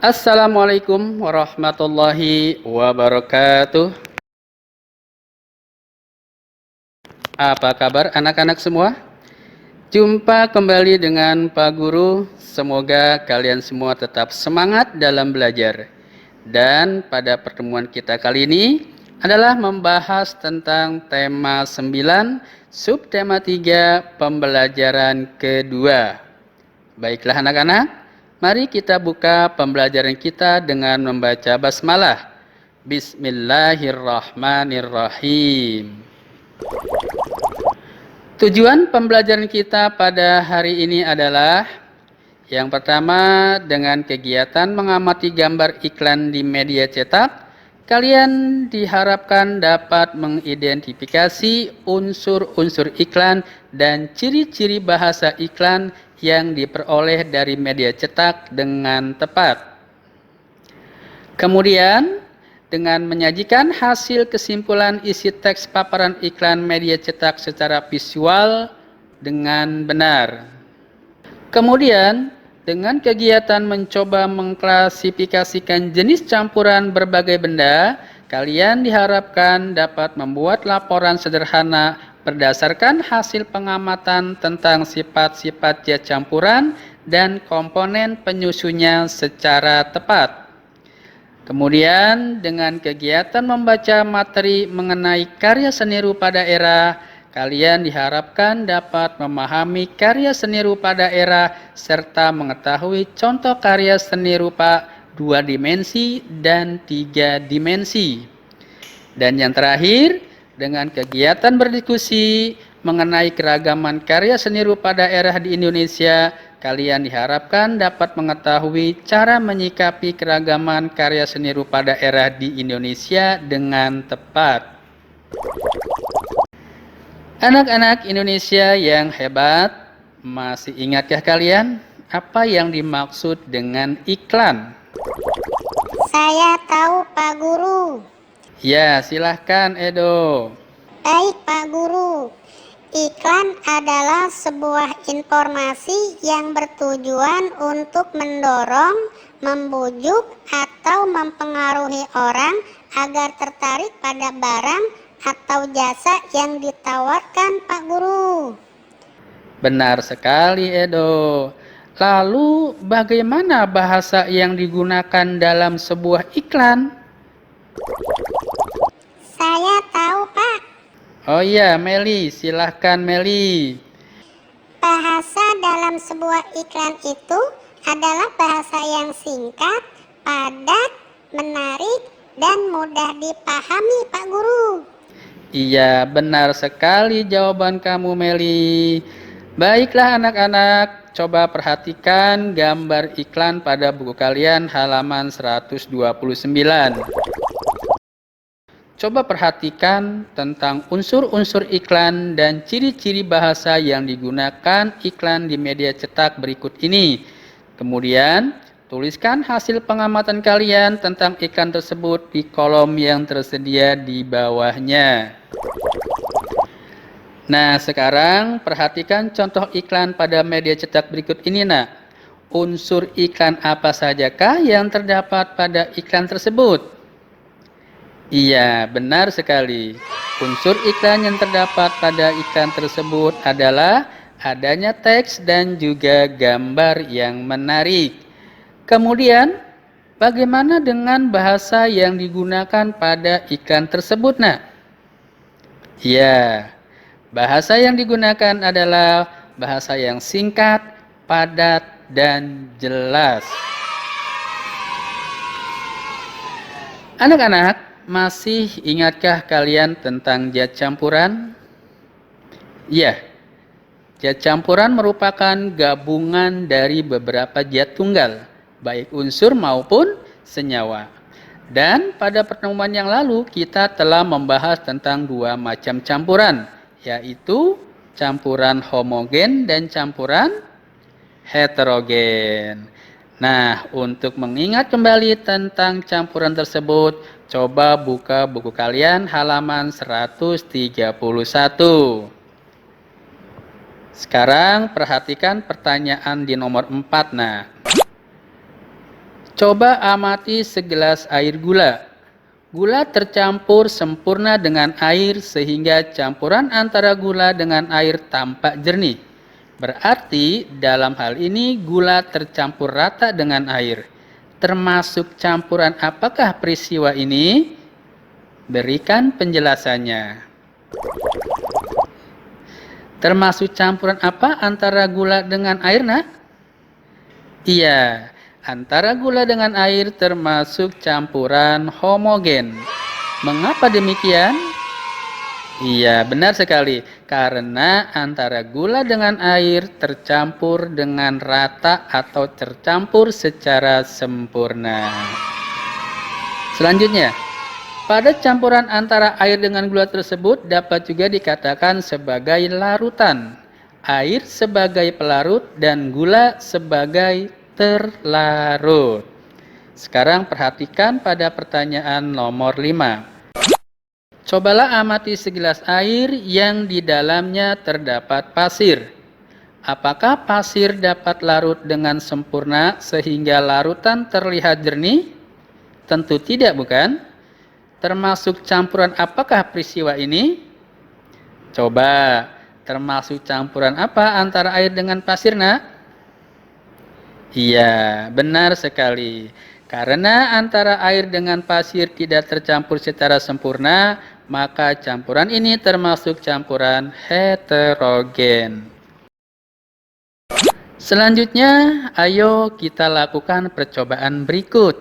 Assalamualaikum warahmatullahi wabarakatuh. Apa kabar anak-anak semua? Jumpa kembali dengan Pak Guru. Semoga kalian semua tetap semangat dalam belajar. Dan pada pertemuan kita kali ini adalah membahas tentang tema 9, subtema 3, pembelajaran kedua. Baiklah anak-anak, mari kita buka pembelajaran kita dengan membaca basmalah. Bismillahirrahmanirrahim. Tujuan pembelajaran kita pada hari ini adalah yang pertama, dengan kegiatan mengamati gambar iklan di media cetak, kalian diharapkan dapat mengidentifikasi unsur-unsur iklan dan ciri-ciri bahasa iklan yang diperoleh dari media cetak dengan tepat. Kemudian, dengan menyajikan hasil kesimpulan isi teks paparan iklan media cetak secara visual dengan benar. Kemudian, dengan kegiatan mencoba mengklasifikasikan jenis campuran berbagai benda, kalian diharapkan dapat membuat laporan sederhana berdasarkan hasil pengamatan tentang sifat-sifat zat campuran dan komponen penyusunnya secara tepat. Kemudian, dengan kegiatan membaca materi mengenai karya seni rupa daerah, kalian diharapkan dapat memahami karya seni rupa daerah serta mengetahui contoh karya seni rupa 2 dimensi dan 3 dimensi. Dan yang terakhir, dengan kegiatan berdiskusi mengenai keragaman karya seni rupa daerah di Indonesia, kalian diharapkan dapat mengetahui cara menyikapi keragaman karya seni rupa daerah di Indonesia dengan tepat. Anak-anak Indonesia yang hebat, masih ingatkah kalian apa yang dimaksud dengan iklan? Saya tahu, Pak Guru. Ya, silahkan Edo. Baik, Pak Guru. Iklan adalah sebuah informasi yang bertujuan untuk mendorong, membujuk, atau mempengaruhi orang agar tertarik pada barang atau jasa yang ditawarkan, Pak Guru. Benar sekali Edo. Lalu bagaimana bahasa yang digunakan dalam sebuah iklan? Saya tahu, Pak. Oh iya, Meli, silahkan Meli. Bahasa dalam sebuah iklan itu adalah bahasa yang singkat, padat, menarik, dan mudah dipahami, Pak Guru. Iya, benar sekali jawaban kamu Meli. Baiklah anak-anak, coba perhatikan gambar iklan pada buku kalian halaman 129. Coba perhatikan tentang unsur-unsur iklan dan ciri-ciri bahasa yang digunakan iklan di media cetak berikut ini. Kemudian, tuliskan hasil pengamatan kalian tentang iklan tersebut di kolom yang tersedia di bawahnya. Nah, sekarang perhatikan contoh iklan pada media cetak berikut ini, nak. Unsur iklan apa sajakah yang terdapat pada iklan tersebut? Iya, benar sekali. Unsur iklan yang terdapat pada iklan tersebut adalah adanya teks dan juga gambar yang menarik. Kemudian, bagaimana dengan bahasa yang digunakan pada iklan tersebut, nak? Ya, bahasa yang digunakan adalah bahasa yang singkat, padat, dan jelas. Anak-anak, masih ingatkah kalian tentang zat campuran? Ya, zat campuran merupakan gabungan dari beberapa zat tunggal, baik unsur maupun senyawa. Dan pada pertemuan yang lalu kita telah membahas tentang 2 macam campuran, yaitu campuran homogen dan campuran heterogen. Nah, untuk mengingat kembali tentang campuran tersebut, coba buka buku kalian halaman 131. Sekarang perhatikan pertanyaan di nomor 4. Nah, Coba amati segelas air gula. Gula tercampur sempurna dengan air sehingga campuran antara gula dengan air tampak jernih. Berarti dalam hal ini gula tercampur rata dengan air. Termasuk campuran apakah peristiwa ini? Berikan penjelasannya. Termasuk campuran apa antara gula dengan air, nak? Iya, antara gula dengan air termasuk campuran homogen. Mengapa demikian? Iya, benar sekali. Karena antara gula dengan air tercampur dengan rata atau tercampur secara sempurna. Selanjutnya, pada campuran antara air dengan gula tersebut dapat juga dikatakan sebagai larutan. Air sebagai pelarut dan gula sebagai terlarut. Sekarang perhatikan pada pertanyaan nomor 5. Cobalah amati segelas air yang di dalamnya terdapat pasir. Apakah pasir dapat larut dengan sempurna sehingga larutan terlihat jernih? Tentu tidak, bukan? Termasuk campuran apakah peristiwa ini? Coba, termasuk campuran apa antara air dengan pasir, nak? Iya, benar sekali. Karena antara air dengan pasir tidak tercampur secara sempurna, maka campuran ini termasuk campuran heterogen. Selanjutnya, ayo kita lakukan percobaan berikut.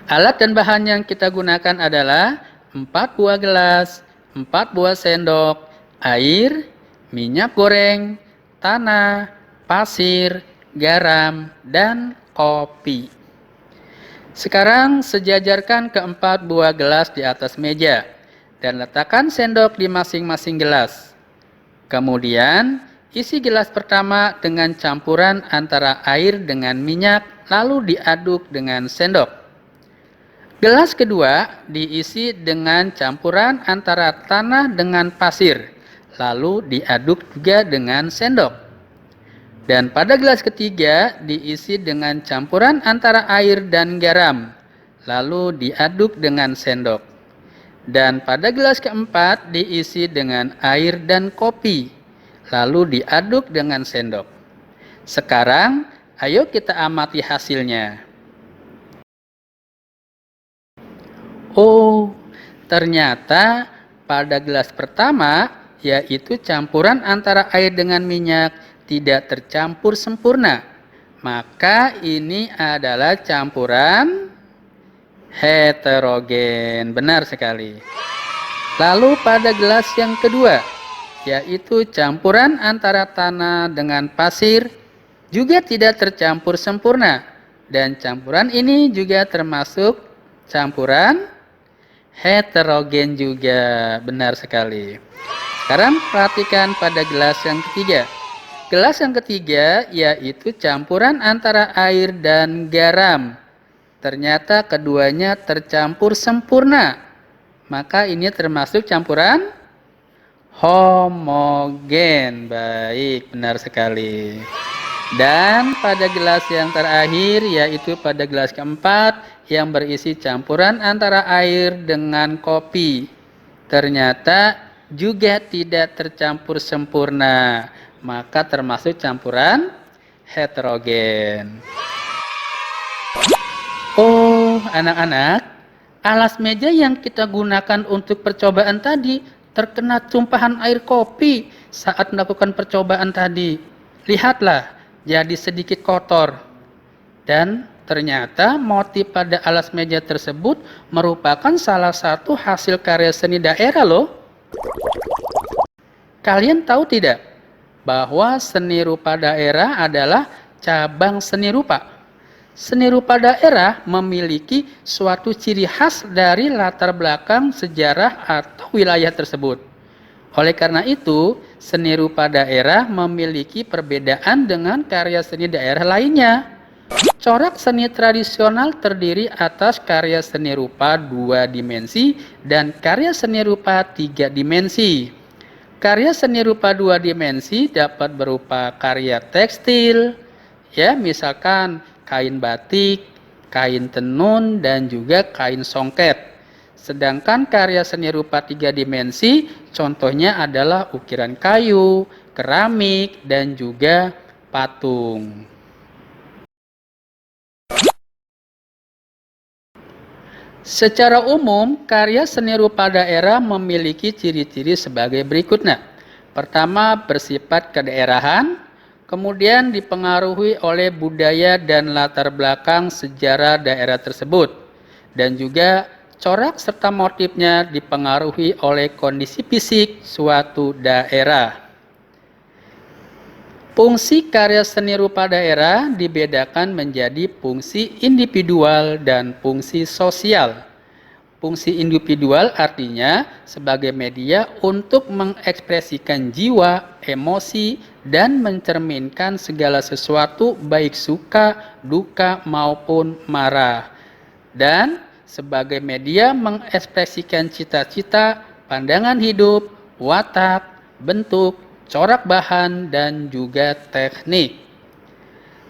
Alat dan bahan yang kita gunakan adalah 4 buah gelas, 4 buah sendok, air, minyak goreng, tanah, pasir, garam, dan kopi. Sekarang sejajarkan keempat buah gelas di atas meja dan letakkan sendok di masing-masing gelas. Kemudian isi gelas pertama dengan campuran antara air dengan minyak lalu diaduk dengan sendok. Gelas kedua diisi dengan campuran antara tanah dengan pasir, lalu diaduk juga dengan sendok. Dan pada gelas ketiga diisi dengan campuran antara air dan garam, lalu diaduk dengan sendok. Dan pada gelas keempat diisi dengan air dan kopi, lalu diaduk dengan sendok. Sekarang, ayo kita amati hasilnya. Oh, ternyata pada gelas pertama, yaitu campuran antara air dengan minyak, tidak tercampur sempurna. Maka ini adalah campuran heterogen. Benar sekali. Lalu pada gelas yang kedua, yaitu campuran antara tanah dengan pasir, juga tidak tercampur sempurna. Dan campuran ini juga termasuk campuran heterogen juga. Benar sekali. Sekarang perhatikan pada gelas yang ketiga. Gelas yang ketiga yaitu campuran antara air dan garam. Ternyata keduanya tercampur sempurna. Maka ini termasuk campuran homogen. Baik, benar sekali. Dan pada gelas yang terakhir yaitu pada gelas keempat yang berisi campuran antara air dengan kopi. Ternyata juga tidak tercampur sempurna. Maka termasuk campuran heterogen. Oh, anak-anak, alas meja yang kita gunakan untuk percobaan tadi terkena tumpahan air kopi saat melakukan percobaan tadi. Lihatlah, jadi sedikit kotor. Dan ternyata motif pada alas meja tersebut merupakan salah satu hasil karya seni daerah loh. Kalian tahu tidak bahwa seni rupa daerah adalah cabang seni rupa? Seni rupa daerah memiliki suatu ciri khas dari latar belakang sejarah atau wilayah tersebut. Oleh karena itu, seni rupa daerah memiliki perbedaan dengan karya seni daerah lainnya. Corak seni tradisional terdiri atas karya seni rupa 2 dimensi dan karya seni rupa 3 dimensi. Karya seni rupa 2 dimensi dapat berupa karya tekstil, Ya, misalkan kain batik, kain tenun, dan juga kain songket. Sedangkan karya seni rupa 3 dimensi contohnya adalah ukiran kayu, keramik, dan juga patung. Secara umum, karya seni rupa daerah memiliki ciri-ciri sebagai berikutnya. Pertama, bersifat kedaerahan, kemudian dipengaruhi oleh budaya dan latar belakang sejarah daerah tersebut, dan juga corak serta motifnya dipengaruhi oleh kondisi fisik suatu daerah. Fungsi karya seni rupa daerah dibedakan menjadi fungsi individual dan fungsi sosial. Fungsi individual artinya sebagai media untuk mengekspresikan jiwa, emosi, dan mencerminkan segala sesuatu baik suka, duka, maupun marah. Dan sebagai media mengekspresikan cita-cita, pandangan hidup, watak, bentuk, corak bahan, dan juga teknik.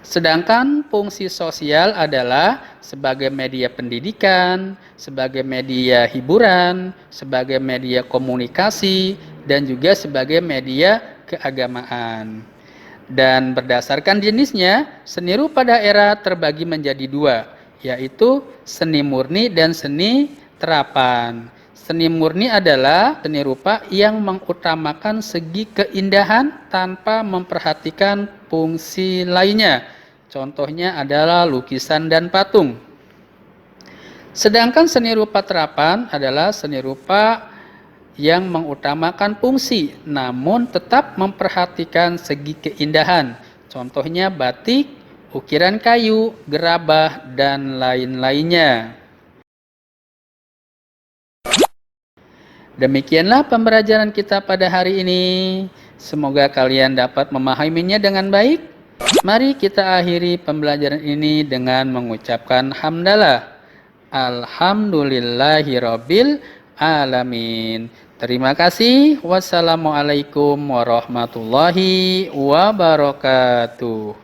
Sedangkan fungsi sosial adalah sebagai media pendidikan, sebagai media hiburan, sebagai media komunikasi, dan juga sebagai media keagamaan. Dan berdasarkan jenisnya, seni rupa daerah terbagi menjadi 2, yaitu seni murni dan seni terapan. Seni murni adalah seni rupa yang mengutamakan segi keindahan tanpa memperhatikan fungsi lainnya. Contohnya adalah lukisan dan patung. Sedangkan seni rupa terapan adalah seni rupa yang mengutamakan fungsi namun tetap memperhatikan segi keindahan. Contohnya batik, ukiran kayu, gerabah, dan lain-lainnya. Demikianlah pembelajaran kita pada hari ini. Semoga kalian dapat memahaminya dengan baik. Mari kita akhiri pembelajaran ini dengan mengucapkan hamdalah. Alhamdulillahirabbil alamin. Terima kasih. Wassalamualaikum warahmatullahi wabarakatuh.